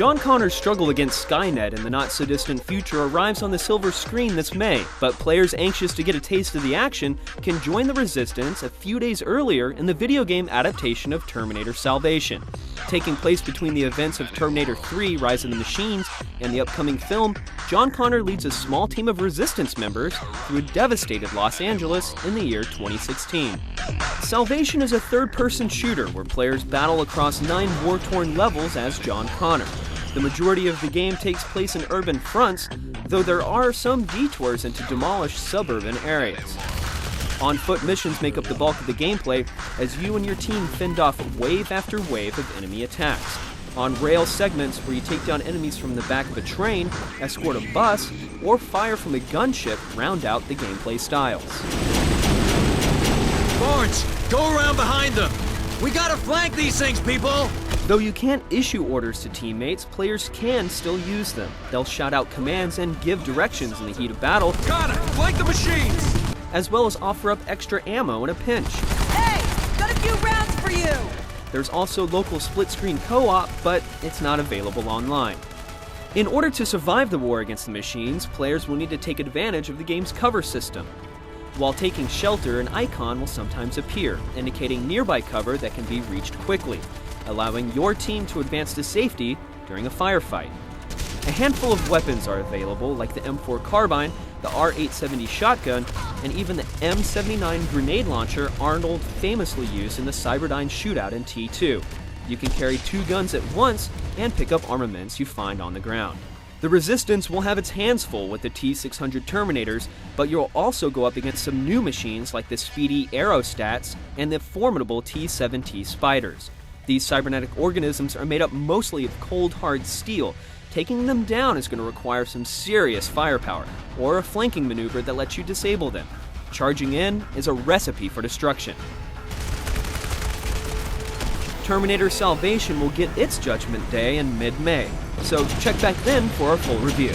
John Connor's struggle against Skynet in the not-so-distant future arrives on the silver screen this May, but players anxious to get a taste of the action can join the Resistance a few days earlier in the video game adaptation of Terminator Salvation. Taking place between the events of Terminator 3 Rise of the Machines and the upcoming film, John Connor leads a small team of Resistance members through a devastated Los Angeles in the year 2016. Salvation is a third-person shooter where players battle across 9 war-torn levels as John Connor. The majority of the game takes place in urban fronts, though there are some detours into demolished suburban areas. On-foot missions make up the bulk of the gameplay as you and your team fend off wave after wave of enemy attacks. On-rail segments where you take down enemies from the back of a train, escort a bus, or fire from a gunship round out the gameplay styles. Barnes, go around behind them! We gotta flank these things, people! Though you can't issue orders to teammates, players can still use them. They'll shout out commands and give directions in the heat of battle. Got it! Flank the machines! As well as offer up extra ammo in a pinch. Hey! Got a few rounds for you! There's also local split-screen co-op, but it's not available online. In order to survive the war against the machines, players will need to take advantage of the game's cover system. While taking shelter, an icon will sometimes appear, indicating nearby cover that can be reached quickly, allowing your team to advance to safety during a firefight. A handful of weapons are available, like the M4 carbine, the R870 shotgun, and even the M79 grenade launcher Arnold famously used in the Cyberdyne shootout in T2. You can carry 2 guns at once and pick up armaments you find on the ground. The Resistance will have its hands full with the T-600 Terminators, but you'll also go up against some new machines like the speedy Aerostats and the formidable T-7T Spiders. These cybernetic organisms are made up mostly of cold, hard steel. Taking them down is going to require some serious firepower, or a flanking maneuver that lets you disable them. Charging in is a recipe for destruction. Terminator Salvation will get its Judgment Day in mid-May, so check back then for our full review.